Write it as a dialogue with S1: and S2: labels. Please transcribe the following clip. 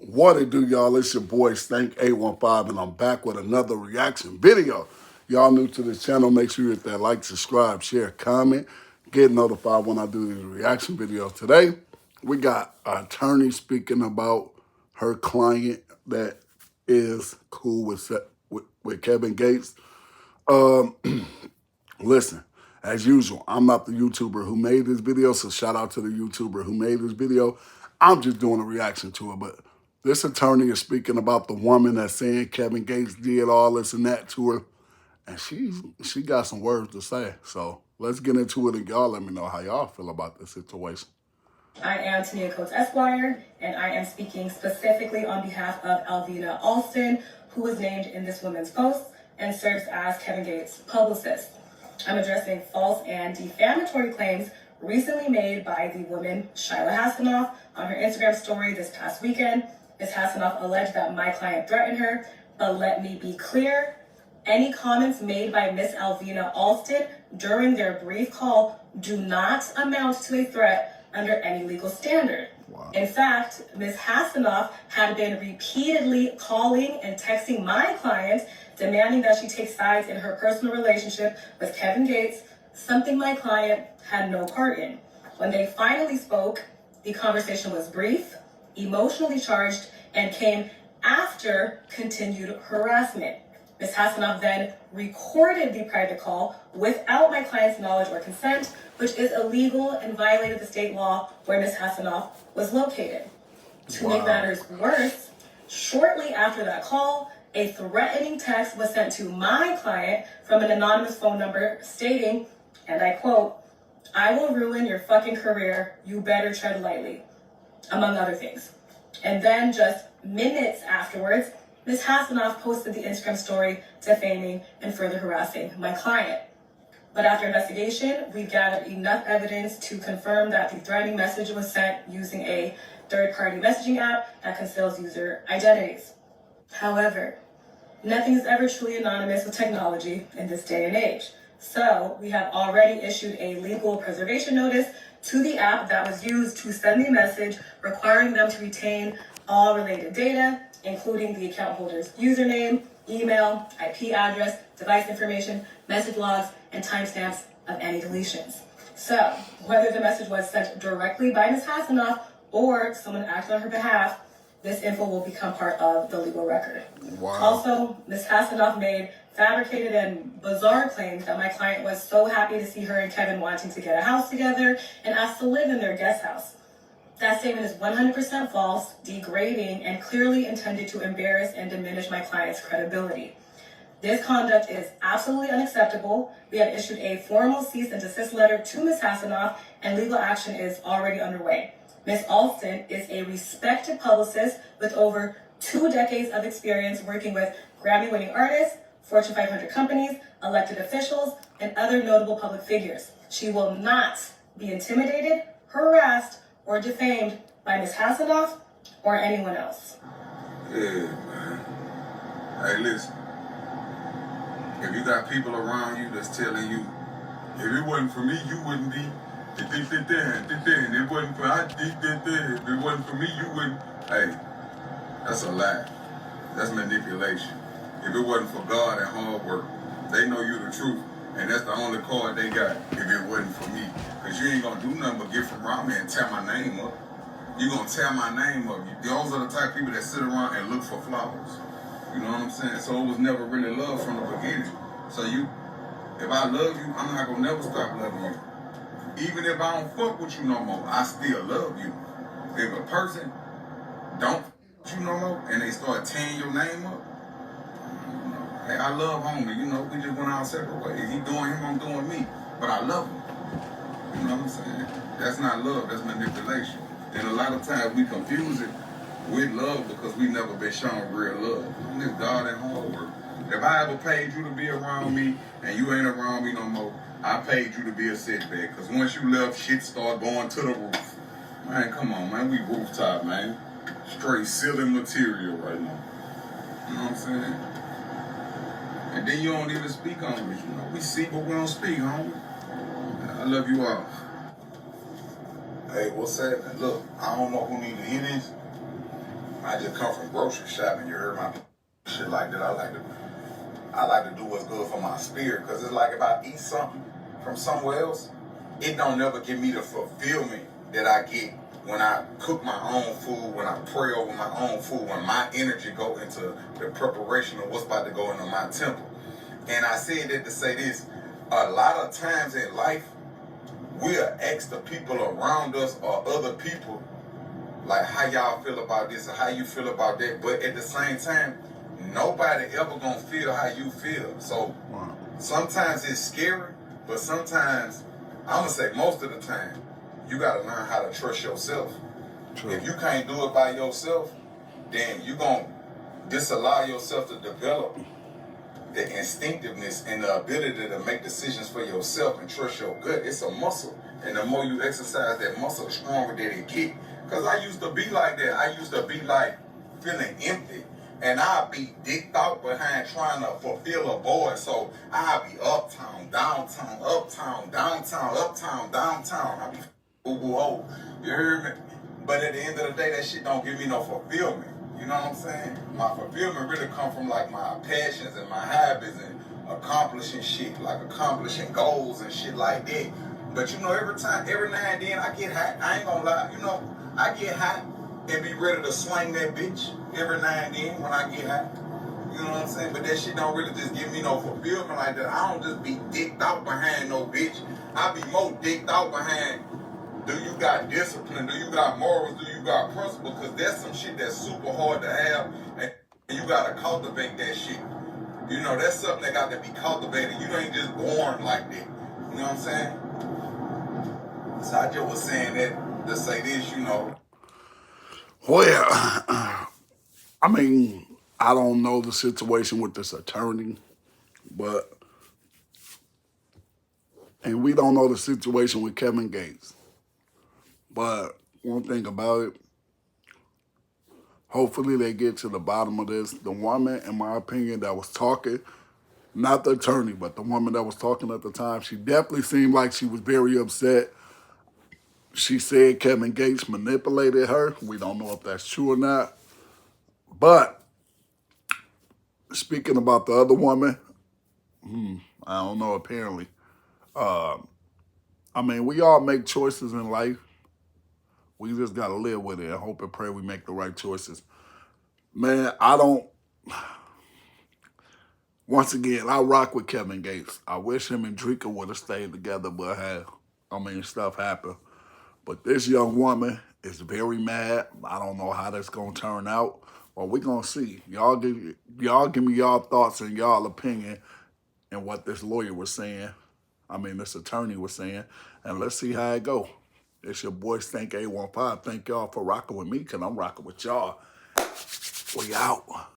S1: What it do, y'all? It's your boy Stank815, and I'm back with another reaction video. Y'all new to this channel, make sure you hit that like, subscribe, share, comment, get notified when I do these reaction videos. Today, we got an attorney speaking about her client that is cool with Kevin Gates. Listen, as usual, I'm not the YouTuber who made this video, so shout out to the YouTuber who made this video. I'm just doing a reaction to it, but this attorney is speaking about the woman that's saying Kevin Gates did all this and that to her, and she got some words to say. So let's get into it, and y'all let me know how y'all feel about this situation.
S2: I am Tania Coates Esquire, and I am speaking specifically on behalf of Alvina Alston, who was named in this woman's post and serves as Kevin Gates' publicist. I'm addressing false and defamatory claims recently made by the woman Shyla Hassanoff on her Instagram story this past weekend. Ms. Hassanoff alleged that my client threatened her, but let me be clear. Any comments made by Ms. Alvina Alston during their brief call do not amount to a threat under any legal standard. Wow. In fact, Ms. Hassanoff had been repeatedly calling and texting my client, demanding that she take sides in her personal relationship with Kevin Gates, something my client had no part in. When they finally spoke, the conversation was brief, emotionally charged, and came after continued harassment. Ms. Hassanoff then recorded the private call without my client's knowledge or consent, which is illegal and violated the state law where Ms. Hassanoff was located. To make matters worse, shortly after that call, a threatening text was sent to my client from an anonymous phone number stating, and I quote, "I will ruin your fucking career. You better tread lightly," among other things. And then just minutes afterwards, Ms. Hassanoff posted the Instagram story defaming and further harassing my client. But after investigation, we've gathered enough evidence to confirm that the threatening message was sent using a third-party messaging app that conceals user identities. However, nothing is ever truly anonymous with technology in this day and age. So we have already issued a legal preservation notice to the app that was used to send the message, requiring them to retain all related data, including the account holder's username, email, IP address, device information, message logs, and timestamps of any deletions. So whether the message was sent directly by Ms. Hassanoff or someone acted on her behalf, this info will become part of the legal record. Wow. Also, Ms. Hassanoff made fabricated and bizarre claims that my client was so happy to see her and Kevin wanting to get a house together and asked to live in their guest house. That statement is 100% false, degrading, and clearly intended to embarrass and diminish my client's credibility. This conduct is absolutely unacceptable. We have issued a formal cease and desist letter to Ms. Hassanoff, and legal action is already underway. Ms. Alston is a respected publicist with over 2 decades of experience working with Grammy-winning artists, Fortune 500 companies, elected officials, and other notable public figures. She will not be intimidated, harassed, or defamed by Ms. Hassanoff or anyone else.
S3: Yeah, man. Hey, listen. If you got people around you that's telling you, if it wasn't for me, you wouldn't be. And it wasn't for if it wasn't for me, you wouldn't. Hey, that's a lie. That's manipulation. If it wasn't for God and hard work, they know you the truth. And that's the only card they got if it wasn't for me. Because you ain't going to do nothing but get from around me and tear my name up. You're going to tear my name up. Those are the type of people that sit around and look for flaws. You know what I'm saying? So it was never really love from the beginning. So if I love you, I'm not going to never stop loving you. Even if I don't fuck with you no more, I still love you. If a person don't fuck you no more and they start tearing your name up, hey, I love homie, we just went our separate ways. He doing him, I'm doing me. But I love him. You know what I'm saying? That's not love, that's manipulation. And a lot of times we confuse it with love because we never been shown real love. And it's God and hard work. If I ever paid you to be around me and you ain't around me no more, I paid you to be a setback. Because once you left, shit started going to the roof. Man, come on, man. We rooftop, man. Straight ceiling material right now. You know what I'm saying? And then you don't even speak on it. We see, but we don't speak, homie. I love you all. Hey, what's happening? Look, I don't know who need to hear this. I just come from grocery shopping. You heard my shit like that. I like to do what's good for my spirit, because it's like if I eat something from somewhere else, it don't never give me the fulfillment that I get when I cook my own food, when I pray over my own food, when my energy go into the preparation of what's about to go into my temple. And I said that to say this, a lot of times in life, we'll ask the people around us or other people, like, how y'all feel about this or how you feel about that, but at the same time, nobody ever gonna feel how you feel. So sometimes it's scary, but sometimes, I'm gonna say most of the time, you gotta learn how to trust yourself. True. If you can't do it by yourself, then you gonna disallow yourself to develop the instinctiveness and the ability to make decisions for yourself and trust your gut. It's a muscle. And the more you exercise that muscle, the stronger that it get. Because I used to be like that. I used to be like feeling empty. And I'd be dicked out behind trying to fulfill a void. So I'd be uptown, downtown, uptown, downtown, uptown, downtown. I'd be ooh, you hear me? But at the end of the day, that shit don't give me no fulfillment. You know what I'm saying? My fulfillment really come from like my passions and my habits and accomplishing shit, like accomplishing goals and shit like that. But you know, every now and then I get hot. I ain't gonna lie, you know, I get hot and be ready to swing that bitch every now and then when I get hot. You know what I'm saying? But that shit don't really just give me no fulfillment like that. I don't just be dicked out behind no bitch. I be more dicked out behind, do you got discipline? Do you got morals? Do you got principle? Because that's some shit that's super hard to have, and you got to cultivate that shit. You know, that's something that got to be cultivated. You ain't just born like that. You know what I'm saying? So I just was saying that to say this, you know.
S1: Well, I mean, I don't know the situation with this attorney, and we don't know the situation with Kevin Gates. But one thing about it, hopefully they get to the bottom of this. The woman, in my opinion, that was talking, not the attorney, but the woman that was talking at the time, she definitely seemed like she was very upset. She said Kevin Gates manipulated her. We don't know if that's true or not. But speaking about the other woman, I don't know, apparently. I mean, we all make choices in life. We just got to live with it and hope and pray we make the right choices. Man, once again, I rock with Kevin Gates. I wish him and Drika would have stayed together, but hey, stuff happened. But this young woman is very mad. I don't know how that's going to turn out, but we're going to see. Y'all give me y'all thoughts and y'all opinion and what this lawyer was saying. This attorney was saying, and let's see how it go. It's your boy Stank 815. Thank y'all for rocking with me, because I'm rocking with y'all. We out.